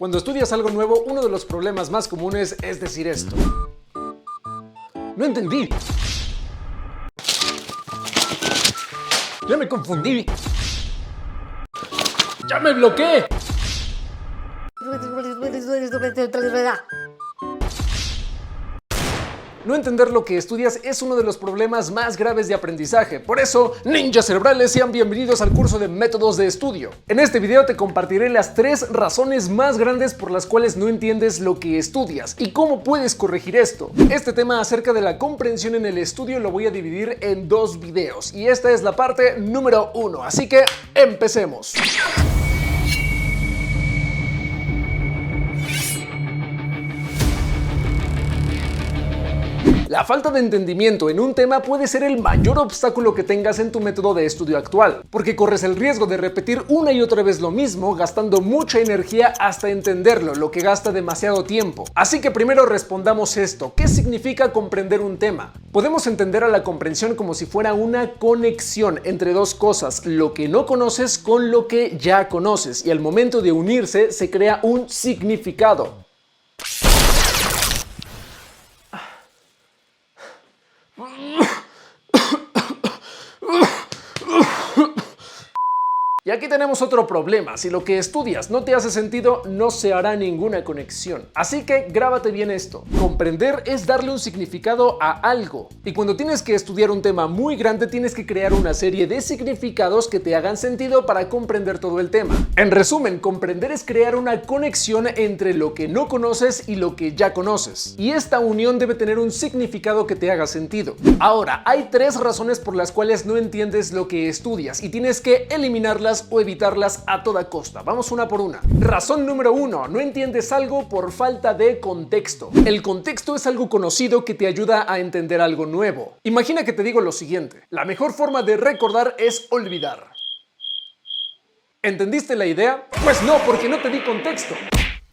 Cuando estudias algo nuevo, uno de los problemas más comunes es decir esto: no entendí. Ya me confundí. Ya me bloqueé. No entender lo que estudias es uno de los problemas más graves de aprendizaje. Por eso, ninjas cerebrales, sean bienvenidos al curso de métodos de estudio. En este video te compartiré las 3 razones más grandes por las cuales no entiendes lo que estudias y cómo puedes corregir esto. Este tema acerca de la comprensión en el estudio lo voy a dividir en 2 videos y esta es la parte número 1, así que empecemos. La falta de entendimiento en un tema puede ser el mayor obstáculo que tengas en tu método de estudio actual, porque corres el riesgo de repetir una y otra vez lo mismo, gastando mucha energía hasta entenderlo, lo que gasta demasiado tiempo. Así que primero respondamos esto: ¿qué significa comprender un tema? Podemos entender a la comprensión como si fuera una conexión entre 2 cosas, lo que no conoces con lo que ya conoces, y al momento de unirse se crea un significado. Y aquí tenemos otro problema: si lo que estudias no te hace sentido, no se hará ninguna conexión. Así que grábate bien esto: comprender es darle un significado a algo. Y cuando tienes que estudiar un tema muy grande, tienes que crear una serie de significados que te hagan sentido para comprender todo el tema. En resumen, comprender es crear una conexión entre lo que no conoces y lo que ya conoces. Y esta unión debe tener un significado que te haga sentido. Ahora, hay 3 razones por las cuales no entiendes lo que estudias y tienes que eliminarlas o evitarlas a toda costa. Vamos una por una. Razón número 1: no entiendes algo por falta de contexto. El contexto es algo conocido que te ayuda a entender algo nuevo. Imagina que te digo lo siguiente: la mejor forma de recordar es olvidar. ¿Entendiste la idea? Pues no, porque no te di contexto.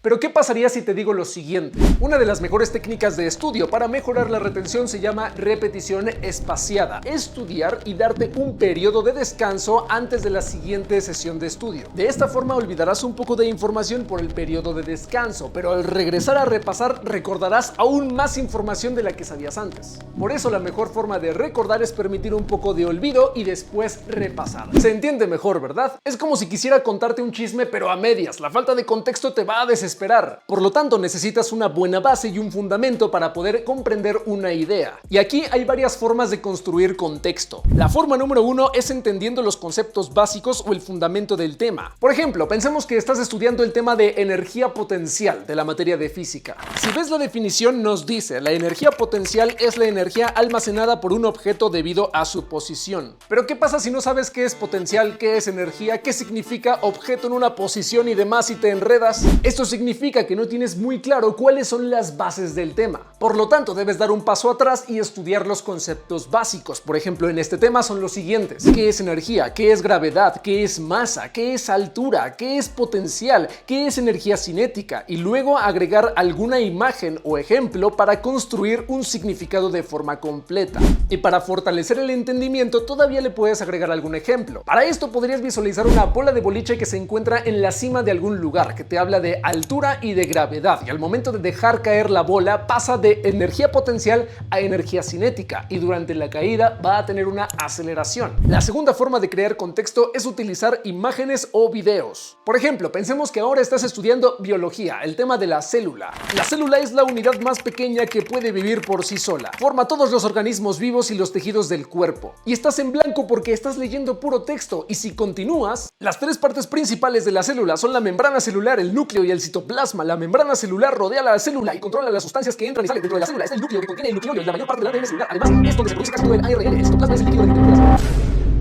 Pero ¿qué pasaría si te digo lo siguiente? Una de las mejores técnicas de estudio para mejorar la retención se llama repetición espaciada. Estudiar y darte un periodo de descanso antes de la siguiente sesión de estudio. De esta forma olvidarás un poco de información por el periodo de descanso, pero al regresar a repasar recordarás aún más información de la que sabías antes. Por eso la mejor forma de recordar es permitir un poco de olvido y después repasar. Se entiende mejor, ¿verdad? Es como si quisiera contarte un chisme pero a medias. La falta de contexto te va a desesperar. Por lo tanto, necesitas una buena base y un fundamento para poder comprender una idea. Y aquí hay varias formas de construir contexto. La forma número 1 es entendiendo los conceptos básicos o el fundamento del tema. Por ejemplo, pensemos que estás estudiando el tema de energía potencial de la materia de física. Si ves la definición, nos dice: la energía potencial es la energía almacenada por un objeto debido a su posición. Pero ¿qué pasa si no sabes qué es potencial, qué es energía, qué significa objeto en una posición y demás y te enredas? Esto significa que no tienes muy claro cuáles son las bases del tema. Por lo tanto, debes dar un paso atrás y estudiar los conceptos básicos. Por ejemplo, en este tema son los siguientes: ¿qué es energía? ¿Qué es gravedad? ¿Qué es masa? ¿Qué es altura? ¿Qué es potencial? ¿Qué es energía cinética? Y luego agregar alguna imagen o ejemplo para construir un significado de forma completa. Y para fortalecer el entendimiento, todavía le puedes agregar algún ejemplo. Para esto podrías visualizar una bola de boliche que se encuentra en la cima de algún lugar, que te habla de altura y de gravedad, y al momento de dejar caer la bola pasa de energía potencial a energía cinética, y durante la caída va a tener una aceleración. La segunda forma de crear contexto es utilizar imágenes o videos. Por ejemplo, pensemos que ahora estás estudiando biología, el tema de la célula. La célula es la unidad más pequeña que puede vivir por sí sola. Forma todos los organismos vivos y los tejidos del cuerpo. Y estás en blanco porque estás leyendo puro texto, y si continúas, las 3 partes principales de la célula son la membrana celular, el núcleo y el citoplasma. La membrana celular rodea la célula y controla las sustancias que entran y salen dentro de la célula. Es el núcleo que contiene el nucleolo y la mayor parte del ADN celular. Además, es donde se produce casi todo el ARN. El citoplasma es el líquido de la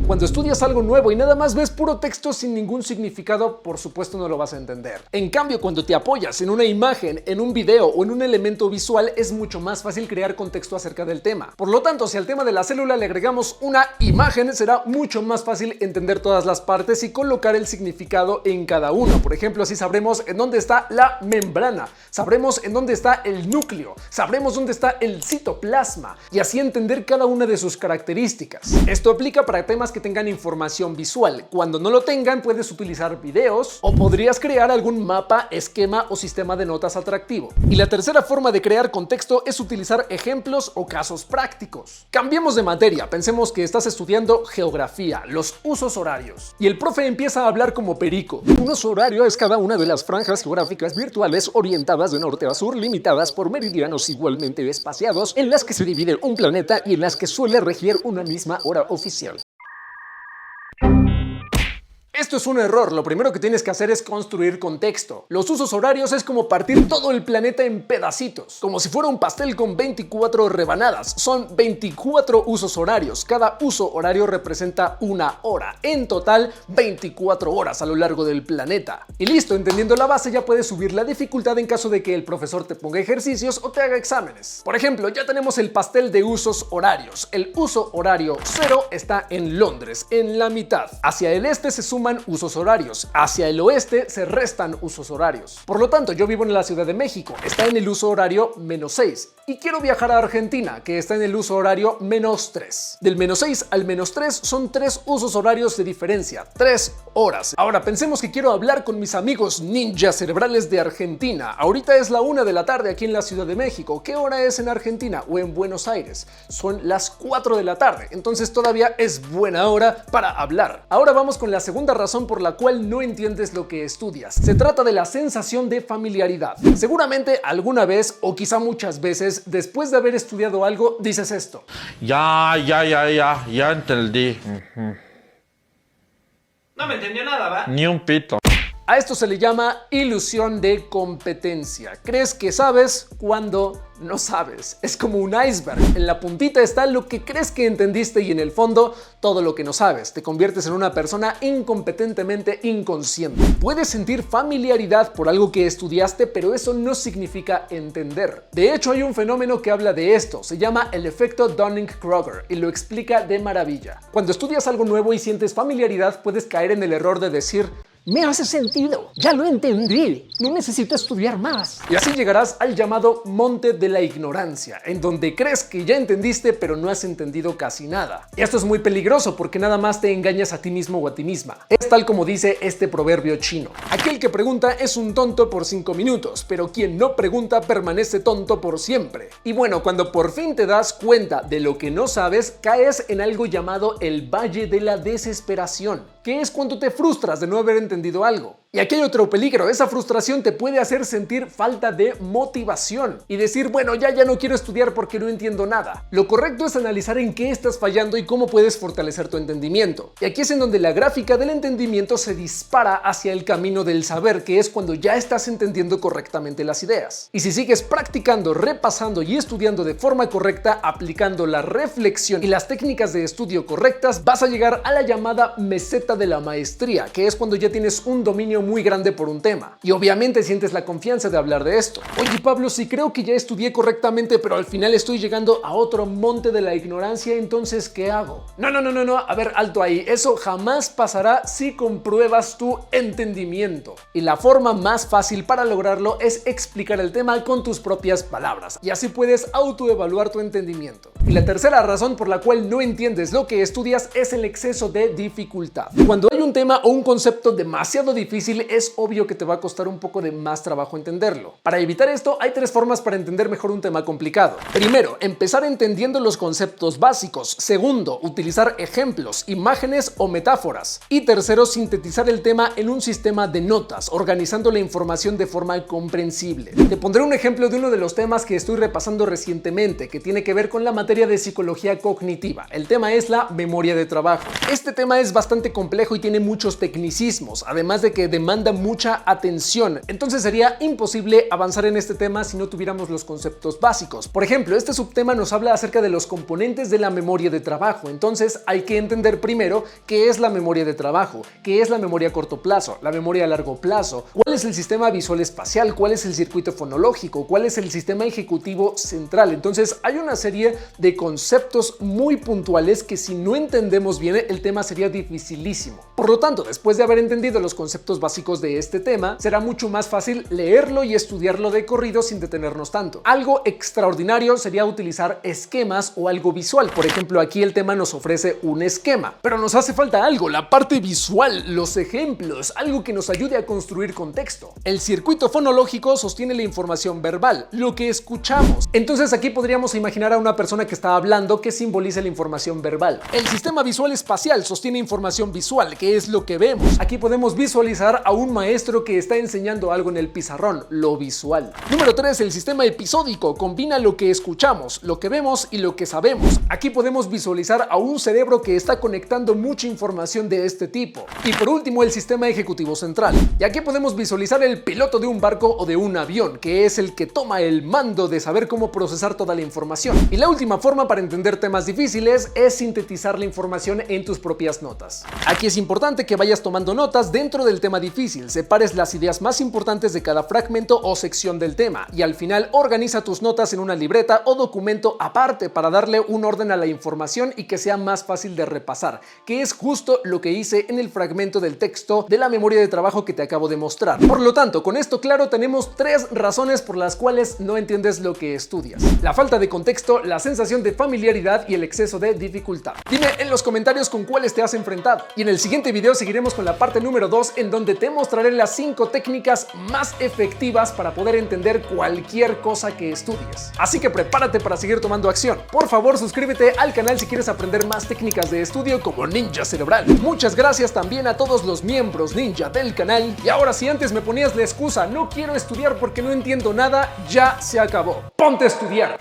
Cuando estudias algo nuevo y nada más ves puro texto sin ningún significado, por supuesto no lo vas a entender. En cambio, cuando te apoyas en una imagen, en un video o en un elemento visual, es mucho más fácil crear contexto acerca del tema. Por lo tanto, si al tema de la célula le agregamos una imagen, será mucho más fácil entender todas las partes y colocar el significado en cada uno. Por ejemplo, así sabremos en dónde está la membrana, sabremos en dónde está el núcleo, sabremos dónde está el citoplasma y así entender cada una de sus características. Esto aplica para temas que que tengan información visual. Cuando no lo tengan, puedes utilizar videos o podrías crear algún mapa, esquema o sistema de notas atractivo. Y la tercera forma de crear contexto es utilizar ejemplos o casos prácticos. Cambiemos de materia, pensemos que estás estudiando geografía, los usos horarios. Y el profe empieza a hablar como perico. Un uso horario es cada una de las franjas geográficas virtuales orientadas de norte a sur, limitadas por meridianos igualmente espaciados, en las que se divide un planeta y en las que suele regir una misma hora oficial. Esto es un error, lo primero que tienes que hacer es construir contexto. Los usos horarios es como partir todo el planeta en pedacitos, como si fuera un pastel con 24 rebanadas. Son 24 usos horarios, cada uso horario representa una hora, en total 24 horas a lo largo del planeta. Y listo, entendiendo la base ya puedes subir la dificultad en caso de que el profesor te ponga ejercicios o te haga exámenes. Por ejemplo, ya tenemos el pastel de usos horarios. El uso horario 0 está en Londres, en la mitad. Hacia el este se suman usos horarios, hacia el oeste se restan usos horarios. Por lo tanto, yo vivo en la Ciudad de México, está en el uso horario -6, y quiero viajar a Argentina, que está en el uso horario -3. Del -6 al -3 son 3 usos horarios de diferencia, 3 horas. Ahora pensemos que quiero hablar con mis amigos ninjas cerebrales de Argentina. Ahorita es la 1 de la tarde aquí en la Ciudad de México. ¿Qué hora es en Argentina o en Buenos Aires? Son las 4 de la tarde, entonces todavía es buena hora para hablar. Ahora vamos con la segunda razón por la cual no entiendes lo que estudias. Se trata de la sensación de familiaridad. Seguramente alguna vez o quizá muchas veces después de haber estudiado algo dices esto. Ya entendí. No me entendió nada, ¿va? Ni un pito. A esto se le llama ilusión de competencia. Crees que sabes cuando no sabes. Es como un iceberg. En la puntita está lo que crees que entendiste y en el fondo todo lo que no sabes. Te conviertes en una persona incompetentemente inconsciente. Puedes sentir familiaridad por algo que estudiaste, pero eso no significa entender. De hecho, hay un fenómeno que habla de esto. Se llama el efecto Dunning-Kruger y lo explica de maravilla. Cuando estudias algo nuevo y sientes familiaridad, puedes caer en el error de decir: me hace sentido, ya lo entendí, no necesito estudiar más. Y así llegarás al llamado monte de la ignorancia, en donde crees que ya entendiste pero no has entendido casi nada. Y esto es muy peligroso porque nada más te engañas a ti mismo o a ti misma. Es tal como dice este proverbio chino: aquel que pregunta es un tonto por 5 minutos, pero quien no pregunta permanece tonto por siempre. Y bueno, cuando por fin te das cuenta de lo que no sabes, caes en algo llamado el valle de la desesperación, que es cuando te frustras de no haber entendido algo. Y aquí hay otro peligro, esa frustración te puede hacer sentir falta de motivación y decir: bueno, ya no quiero estudiar porque no entiendo nada. Lo correcto es analizar en qué estás fallando y cómo puedes fortalecer tu entendimiento. Y aquí es en donde la gráfica del entendimiento se dispara hacia el camino del saber, que es cuando ya estás entendiendo correctamente las ideas. Y si sigues practicando, repasando y estudiando de forma correcta, aplicando la reflexión y las técnicas de estudio correctas, vas a llegar a la llamada meseta de la maestría, que es cuando ya tienes un dominio muy grande por un tema. Y obviamente sientes la confianza de hablar de esto. Oye, Pablo, si creo que ya estudié correctamente, pero al final estoy llegando a otro monte de la ignorancia, entonces ¿qué hago? No. A ver, alto ahí. Eso jamás pasará si compruebas tu entendimiento. Y la forma más fácil para lograrlo es explicar el tema con tus propias palabras. Y así puedes autoevaluar tu entendimiento. Y la tercera razón por la cual no entiendes lo que estudias es el exceso de dificultad. Cuando hay un tema o un concepto demasiado difícil, es obvio que te va a costar un poco de más trabajo entenderlo. Para evitar esto, hay 3 formas para entender mejor un tema complicado. Primero, empezar entendiendo los conceptos básicos. Segundo, utilizar ejemplos, imágenes o metáforas. Y tercero, sintetizar el tema en un sistema de notas, organizando la información de forma comprensible. Te pondré un ejemplo de uno de los temas que estoy repasando recientemente, que tiene que ver con la materia de psicología cognitiva. El tema es la memoria de trabajo. Este tema es bastante complejo y tiene muchos tecnicismos, además de que demanda mucha atención. Entonces sería imposible avanzar en este tema si no tuviéramos los conceptos básicos. Por ejemplo, este subtema nos habla acerca de los componentes de la memoria de trabajo. Entonces hay que entender primero qué es la memoria de trabajo, qué es la memoria a corto plazo, la memoria a largo plazo, cuál es el sistema visual espacial, cuál es el circuito fonológico, cuál es el sistema ejecutivo central. Entonces hay una serie de de conceptos muy puntuales que si no entendemos bien el tema sería dificilísimo. Por lo tanto, después de haber entendido los conceptos básicos de este tema, será mucho más fácil leerlo y estudiarlo de corrido sin detenernos tanto. Algo extraordinario sería utilizar esquemas o algo visual. Por ejemplo, aquí el tema nos ofrece un esquema, pero nos hace falta algo, la parte visual, los ejemplos, algo que nos ayude a construir contexto. El circuito fonológico sostiene la información verbal, lo que escuchamos. Entonces aquí podríamos imaginar a una persona que está hablando que simboliza la información verbal. El sistema visual espacial sostiene información visual, que es lo que vemos. Aquí podemos visualizar a un maestro que está enseñando algo en el pizarrón, lo visual. Número 3, el sistema episódico combina lo que escuchamos, lo que vemos y lo que sabemos. Aquí podemos visualizar a un cerebro que está conectando mucha información de este tipo. Y por último, el sistema ejecutivo central. Y aquí podemos visualizar el piloto de un barco o de un avión, que es el que toma el mando de saber cómo procesar toda la información. Y la última forma para entender temas difíciles es sintetizar la información en tus propias notas. Aquí es importante que vayas tomando notas dentro del tema difícil, separes las ideas más importantes de cada fragmento o sección del tema y al final organiza tus notas en una libreta o documento aparte para darle un orden a la información y que sea más fácil de repasar, que es justo lo que hice en el fragmento del texto de la memoria de trabajo que te acabo de mostrar. Por lo tanto, con esto claro, tenemos 3 razones por las cuales no entiendes lo que estudias: la falta de contexto, la sensación de familiaridad y el exceso de dificultad. Dime en los comentarios con cuáles te has enfrentado. Y en el siguiente video seguiremos con la parte número 2, en donde te mostraré las 5 técnicas más efectivas para poder entender cualquier cosa que estudies. Así que prepárate para seguir tomando acción. Por favor, suscríbete al canal si quieres aprender más técnicas de estudio como Ninja Cerebral. Muchas gracias también a todos los miembros ninja del canal. Y ahora, si antes me ponías la excusa no quiero estudiar porque no entiendo nada, ya se acabó. ¡Ponte a estudiar!